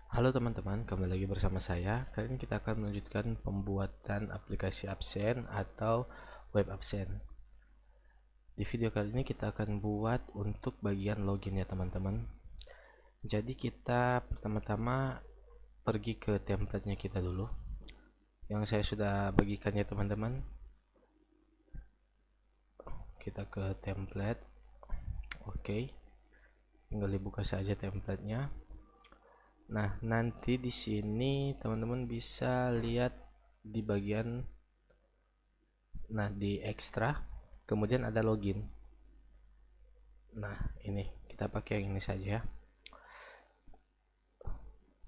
Halo teman-teman, kembali lagi bersama saya. Kali ini kita akan melanjutkan pembuatan aplikasi absen atau web absen. Di video kali ini kita akan buat untuk bagian login ya teman-teman. Jadi kita pertama-tama pergi ke templatenya kita dulu, yang saya sudah bagikan ya teman-teman. Kita ke template, oke. Tinggal dibuka saja templatenya. Nah, nanti di sini teman-teman bisa lihat di bagian, di ekstra, kemudian ada login. Nah, ini kita pakai yang ini saja.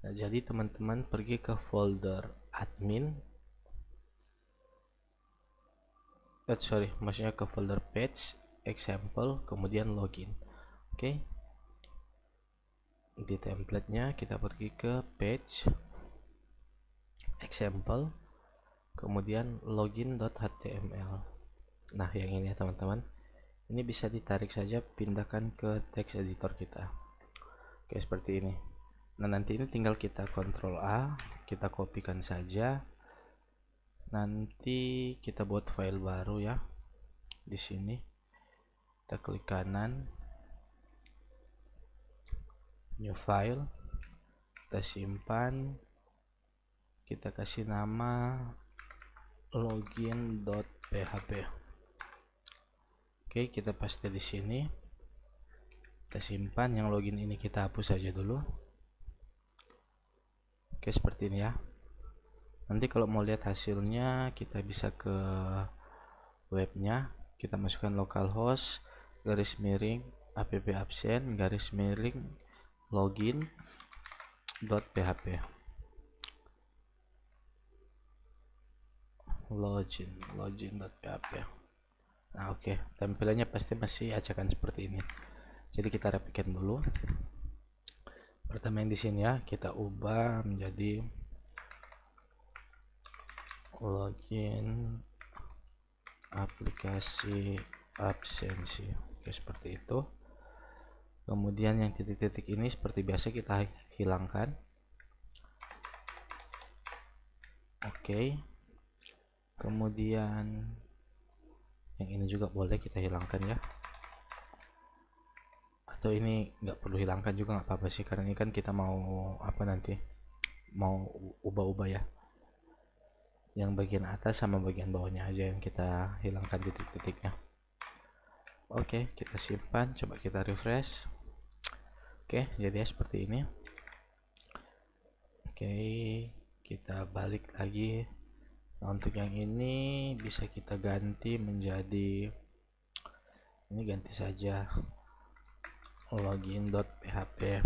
Nah, jadi teman-teman pergi ke folder admin. Maksudnya ke folder page, example, kemudian login. Oke. Di templatenya kita pergi ke page, example, kemudian login.html. Nah, yang ini ya teman-teman. Ini bisa ditarik saja, pindahkan ke text editor kita. Oke, seperti ini. Nah, nanti ini tinggal kita Ctrl A, kita kopikan saja. Nanti kita buat file baru ya. Di sini kita klik kanan, new file, kita simpan, kita kasih nama login.php. Oke, kita paste di sini, kita simpan. Yang login ini kita hapus saja dulu. Oke, seperti ini ya. Nanti kalau mau lihat hasilnya, kita bisa ke webnya, kita masukkan localhost garis miring app absen garis miring login.php. login.php. Nah, oke. Tampilannya pasti masih acakan seperti ini. Jadi kita rapikan dulu. Pertama yang di sini ya, kita ubah menjadi login aplikasi absensi. Oke, seperti itu. Kemudian yang titik-titik ini seperti biasa kita hilangkan. Oke. Kemudian yang ini juga boleh kita hilangkan ya. Atau ini nggak perlu hilangkan juga, nggak apa-apa sih, karena ini kan kita mau nanti mau ubah-ubah ya. Yang bagian atas sama bagian bawahnya aja yang kita hilangkan titik-titiknya. Oke, kita simpan, coba kita refresh. Oke, jadi seperti ini. Oke, kita balik lagi. Nah, untuk yang ini bisa kita ganti menjadi, ini ganti saja login.php.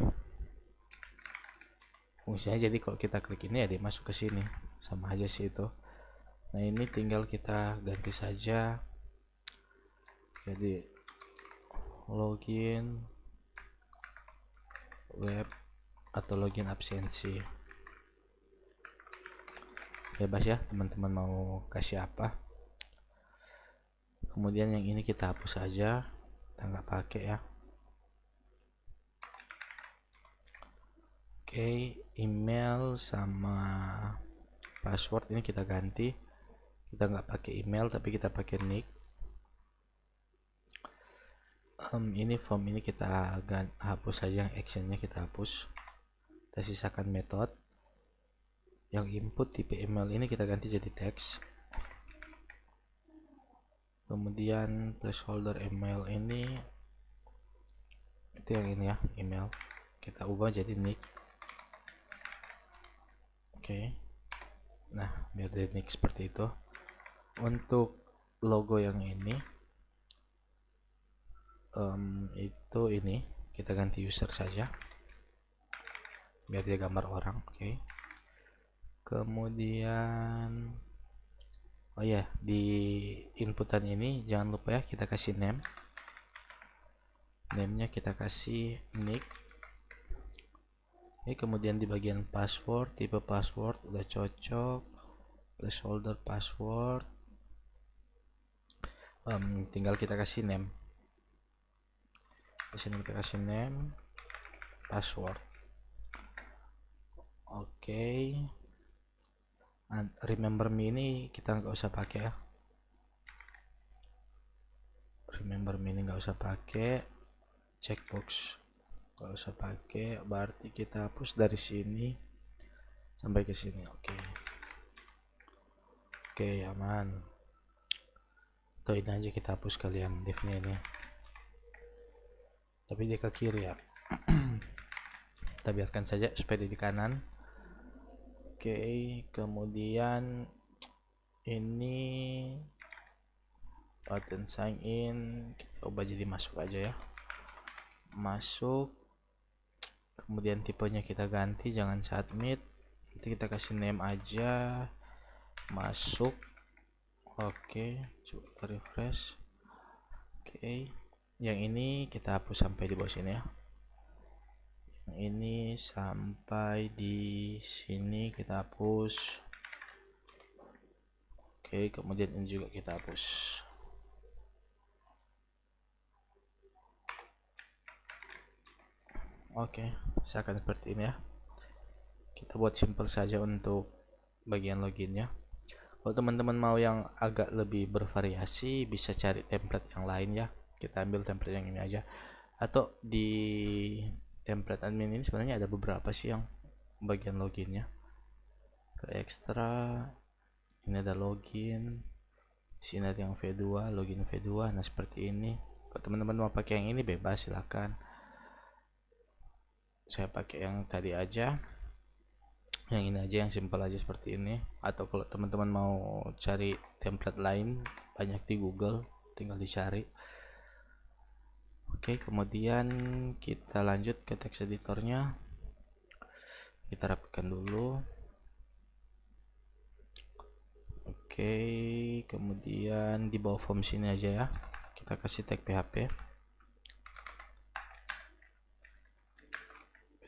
Fungsinya jadi kalau kita klik ini ya dia masuk ke sini, sama aja sih itu. Nah, ini tinggal kita ganti saja jadi login web atau login absensi. Bebas ya teman-teman mau kasih apa. Kemudian yang ini kita hapus saja, kita nggak pakai ya. Oke, email sama password ini kita ganti. Kita nggak pakai email tapi kita pakai nick. Ini form ini kita hapus saja, yang actionnya kita hapus. Kita sisakan metode. Yang input tipe email ini kita ganti jadi teks. Kemudian placeholder email ini, itu yang ini ya, email, kita ubah jadi nick. Oke. Nah, biar jadi nick seperti itu. Untuk logo yang ini itu ini kita ganti user saja biar dia gambar orang. Oke. Kemudian oh ya, di inputan ini jangan lupa ya kita kasih name nya kita kasih nick. Oke, kemudian di bagian password, tipe password udah cocok, placeholder password, tinggal kita kasih name. Di sini kita kasih name, password. Oke. Remember me ini kita nggak usah pakai ya. Remember me ini nggak usah pakai. Checkbox nggak usah pakai, berarti kita hapus dari sini sampai ke sini. Oke, aman. Atau ini aja kita hapus kalian div-nya ini, tapi dia ke kiri ya. Kita biarkan saja supaya di kanan. Oke, kemudian ini button sign in kita ubah jadi masuk aja ya, masuk. Kemudian tipenya kita ganti, jangan submit, nanti kita kasih name aja, masuk. Oke, coba refresh. Oke, yang ini kita hapus sampai di bawah sini ya. Yang ini sampai di sini kita hapus. Oke, kemudian ini juga kita hapus. Oke, seakan seperti ini ya. Kita buat simple saja untuk bagian loginnya. Kalau teman-teman mau yang agak lebih bervariasi, bisa cari template yang lain ya. Kita ambil template yang ini aja. Atau di template admin ini sebenarnya ada beberapa sih yang bagian loginnya. Ke ekstra, ini ada login. Sini ada yang V2, login V2. Nah seperti ini. Kalau teman-teman mau pakai yang ini bebas, silakan. Saya pakai yang tadi aja, yang ini aja, yang simple aja seperti ini. Atau kalau teman-teman mau cari template lain, banyak di Google, tinggal dicari. Oke, kemudian kita lanjut ke text editornya, kita rapikan dulu. Oke, kemudian di bawah form sini aja ya, kita kasih tag PHP.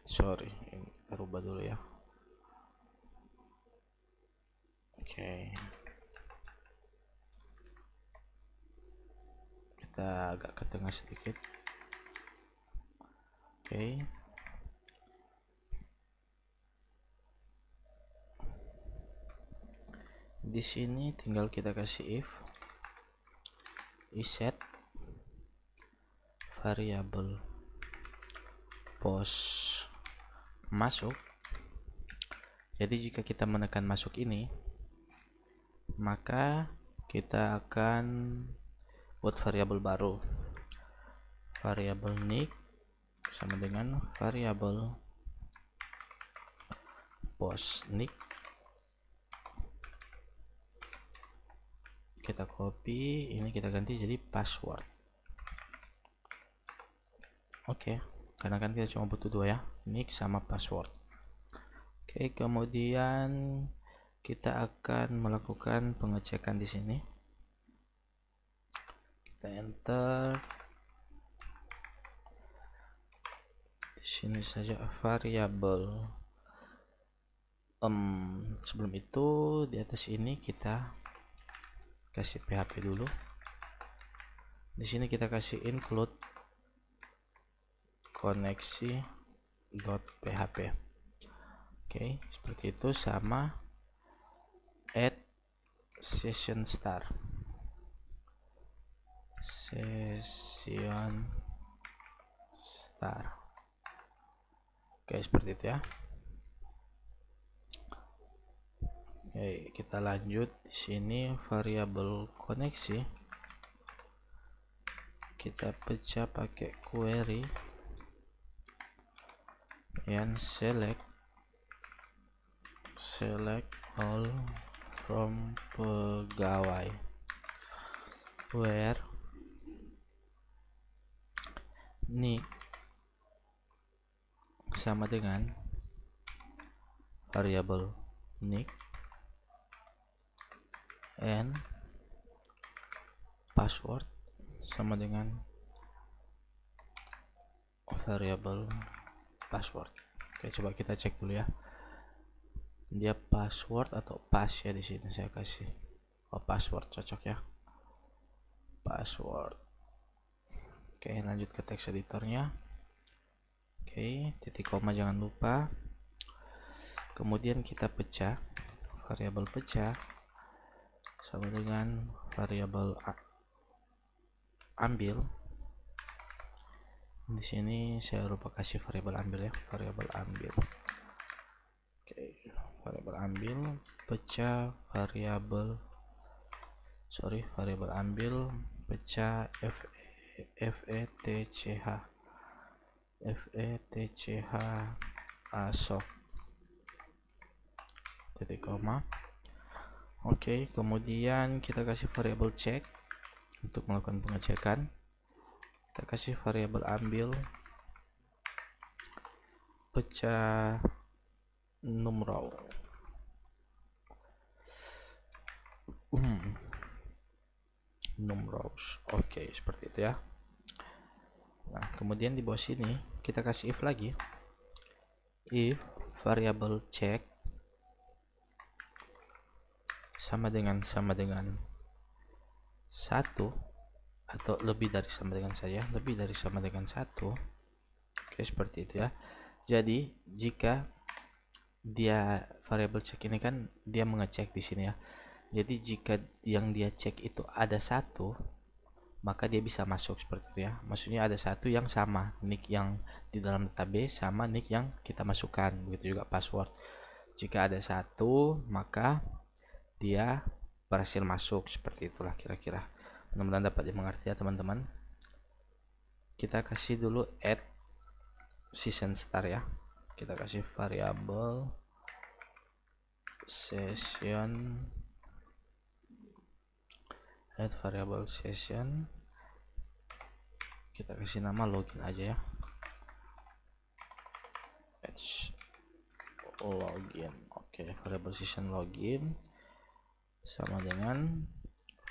Sorry, ini kita rubah dulu ya. Oke, kita agak ke tengah sedikit. Oke, di sini tinggal kita kasih if iset variable post masuk. Jadi jika kita menekan masuk ini, maka kita akan buat variabel baru, variabel nick sama dengan variabel post nick. Kita copy, ini kita ganti jadi password. Oke, karena kan kita cuma butuh dua ya, nick sama password. Oke, kemudian kita akan melakukan pengecekan di sini. Kita enter. Di sini saja variabel. Sebelum itu di atas ini kita kasih PHP dulu. Di sini kita kasih include koneksi.php. Oke, seperti itu, sama add session star. Oke, seperti itu ya. Oke, kita lanjut. Di sini variabel koneksi kita pecah pakai query yang select all from pegawai, where nick sama dengan variabel nick and password sama dengan variabel password. Oke, coba kita cek dulu ya. Dia password atau pass ya, di sini saya kasih password, cocok ya, password. Oke, lanjut ke text editornya. Oke, titik koma jangan lupa. kemudian kita pecah, variabel pecah sama dengan variabel ambil. Di sini saya lupa kasih variabel ambil ya, variabel ambil. Oke, variabel ambil pecah variabel ambil pecah fetch asok titik koma. Oke, kemudian kita kasih variabel cek untuk melakukan pengecekan. Kita kasih variabel ambil pecah numrow. Numrows. Oke, seperti itu ya. Nah, kemudian di bawah sini kita kasih if lagi. If variabel cek sama dengan 1 atau lebih dari sama dengan saya, lebih dari sama dengan 1. Oke, seperti itu ya. Jadi jika dia variabel cek ini kan dia mengecek di sini ya. Jadi jika yang dia cek itu ada 1, maka dia bisa masuk seperti itu ya. Maksudnya ada 1 yang sama nick yang di dalam database sama nick yang kita masukkan, begitu juga password. Jika ada 1, maka dia berhasil masuk, seperti itulah kira-kira. Mudah-mudahan dapat dimengerti ya teman-teman. Kita kasih dulu add session star ya. Kita kasih variabel session, add variabel session, kita kasih nama login aja ya, login. Oke, variabel session login sama dengan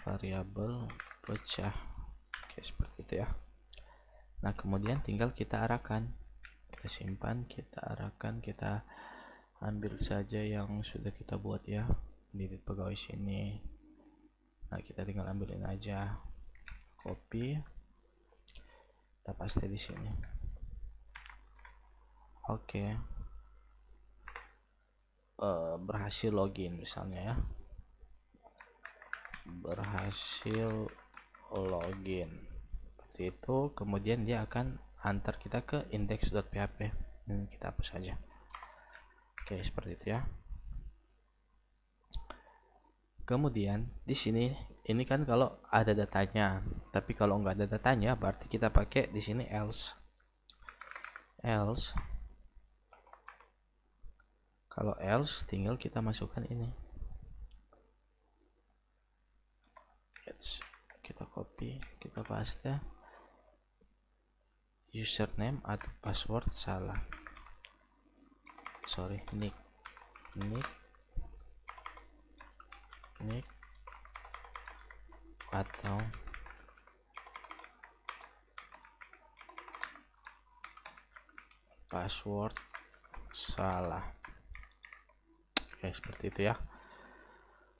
variabel pecah. Oke, seperti itu ya. Nah, kemudian tinggal kita arahkan, kita simpan, kita arahkan, kita ambil saja yang sudah kita buat ya di pegawai sini. Nah, kita tinggal ambilin aja, copy, kita paste di sini. Oke, berhasil login misalnya ya, berhasil login seperti itu. Kemudian dia akan antar kita ke index.php. Ini kita hapus saja. Oke, seperti itu ya. Kemudian di sini ini kan kalau ada datanya, tapi kalau nggak ada datanya berarti kita pakai di sini else. Kalau else tinggal kita masukkan ini, kita copy, kita paste, username atau password salah, nick atau password salah. Oke, seperti itu ya.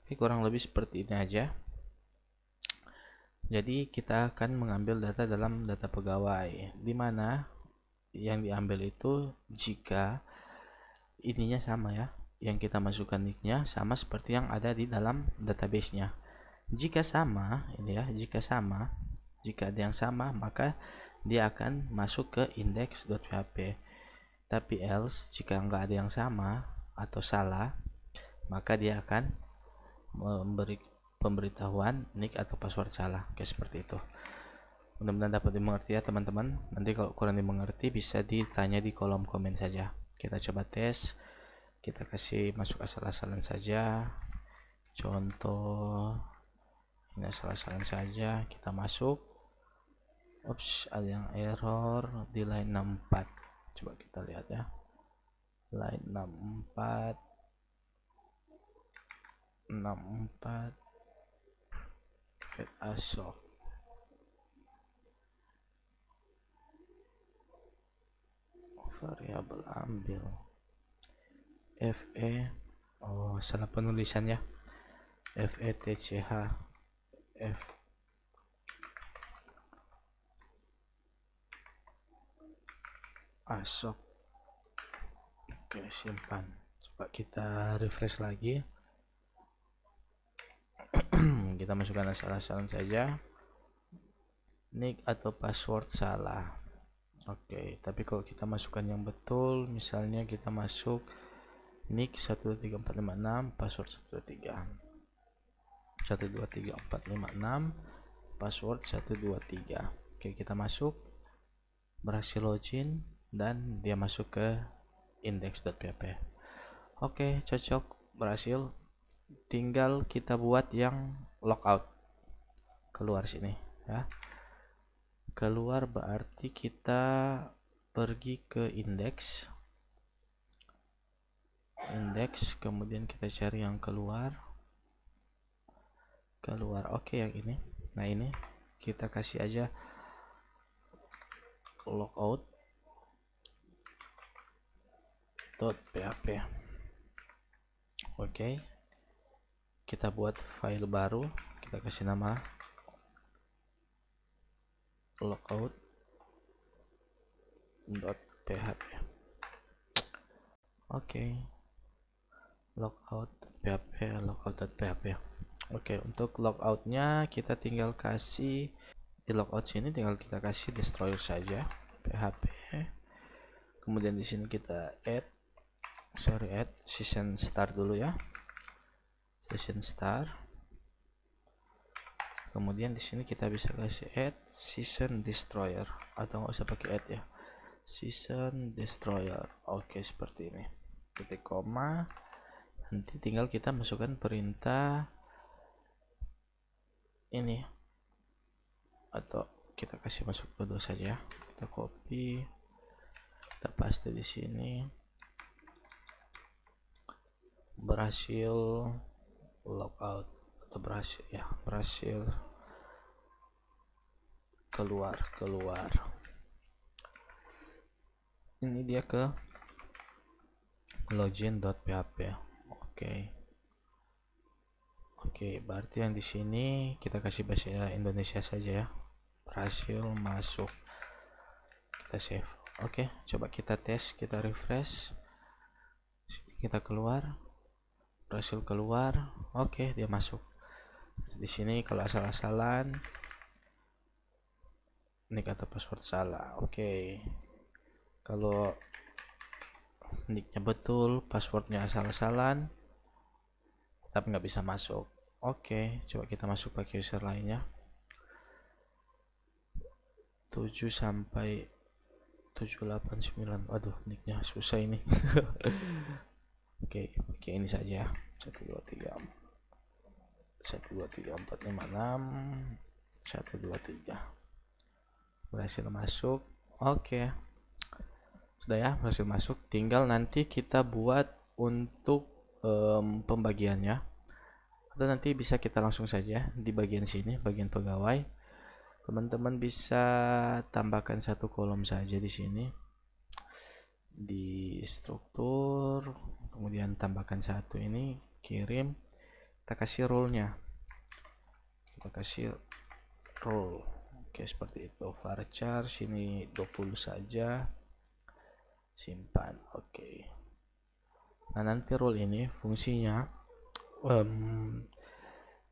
Ini kurang lebih seperti ini aja. Jadi kita akan mengambil data dalam data pegawai, di mana yang diambil itu jika ininya sama ya, yang kita masukkan nicknya sama seperti yang ada di dalam database-nya. Jika sama, ini ya, jika ada yang sama, maka dia akan masuk ke index.php. Tapi else, jika nggak ada yang sama atau salah, maka dia akan memberi pemberitahuan nick atau password salah. Oke, seperti itu. Mudah-mudahan dapat dimengerti ya teman-teman. Nanti kalau kurang dimengerti bisa ditanya di kolom komen saja. Kita coba tes, kita kasih masuk asal-asalan saja. Contoh ini asal-asalan saja, kita masuk. Ups, ada yang error di line 64. Coba kita lihat ya, line 64 fetch asok. Variabel ambil fe, oh salah penulisan ya, fetch asok. Oke, simpan. Coba kita refresh lagi. Kita masukkan asal-asalan saja, nick atau password salah. Oke, tapi kalau kita masukkan yang betul, misalnya kita masuk nick 123456, password 123 123 456, password 123. Oke, kita masuk, berhasil login dan dia masuk ke index.php. Oke, cocok, berhasil. Tinggal kita buat yang logout, keluar sini ya. Keluar berarti kita pergi ke index, kemudian kita cari yang keluar. Oke, yang ini. Nah, ini kita kasih aja logout.php. Oke, kita buat file baru, kita kasih nama logout.php. Oke, logout.php. Oke, untuk logoutnya kita tinggal kasih di logout sini, tinggal kita kasih destroyer saja php. Kemudian di sini kita add season start dulu ya, season start. Kemudian di sini kita bisa kasih add season destroyer, atau nggak usah pakai add ya, season destroyer. Oke, seperti ini, titik koma. Nanti tinggal kita masukkan perintah ini, atau kita kasih masuk dulu saja. Kita copy, kita paste di sini. Berhasil logout atau berhasil keluar. Ini dia ke login.php. Oke, berarti yang di sini kita kasih bahasa Indonesia saja ya. Berhasil masuk. Kita save. Oke, coba kita tes, kita refresh. Kita keluar. Berhasil keluar. Oke, dia masuk. Di sini kalau asal-asalan, nick atau password salah. Oke, kalau nicknya betul, passwordnya asal-asalan, tapi nggak bisa masuk. Oke, coba kita masuk pakai user lainnya. 7 sampai 789. Waduh, nicknya susah ini. Oke, pakai ini saja. 123 456 123. Berhasil masuk. Oke, sudah ya, berhasil masuk. Tinggal nanti kita buat untuk pembagiannya, atau nanti bisa kita langsung saja di bagian sini, bagian pegawai. Teman-teman bisa tambahkan satu kolom saja di sini, di struktur, kemudian tambahkan satu ini, kirim. Kita kasih role-nya, kita kasih role. Oke, seperti itu. Varchar sini 20 saja, simpan. Oke, nah nanti role ini fungsinya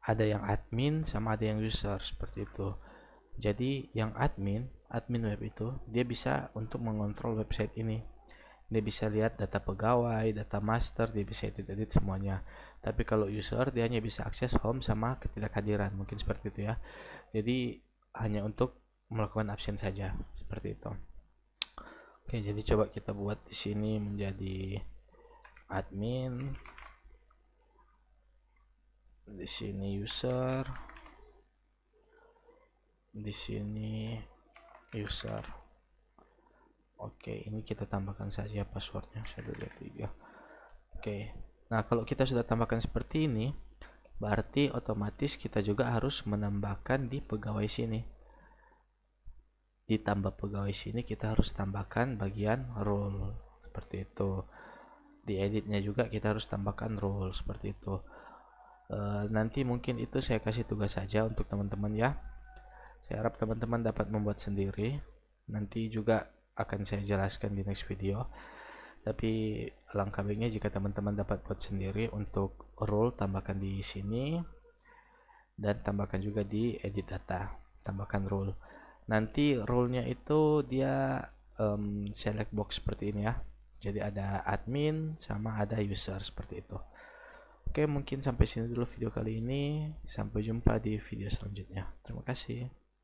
ada yang admin sama ada yang user, seperti itu. Jadi yang admin web itu dia bisa untuk mengontrol website ini. Dia bisa lihat data pegawai, data master, dia bisa edit semuanya. Tapi kalau user, dia hanya bisa akses home sama ketidakhadiran, mungkin seperti itu ya. Jadi hanya untuk melakukan absen saja, seperti itu. Oke, jadi coba kita buat di sini menjadi admin, di sini user, di sini user. Oke, ini kita tambahkan saja passwordnya 123. Oke, nah kalau kita sudah tambahkan seperti ini, berarti otomatis kita juga harus menambahkan di pegawai sini. Ditambah pegawai sini kita harus tambahkan bagian role, seperti itu. Di editnya juga kita harus tambahkan role, seperti itu. Nanti mungkin itu saya kasih tugas saja untuk teman-teman ya. Saya harap teman-teman dapat membuat sendiri. Nanti juga akan saya jelaskan di next video. Tapi alangkah baiknya jika teman-teman dapat buat sendiri. Untuk role tambahkan di sini, dan tambahkan juga di edit data, tambahkan role. Nanti role-nya itu dia select box seperti ini ya. Jadi ada admin sama ada user seperti itu. Oke, mungkin sampai sini dulu video kali ini. Sampai jumpa di video selanjutnya. Terima kasih.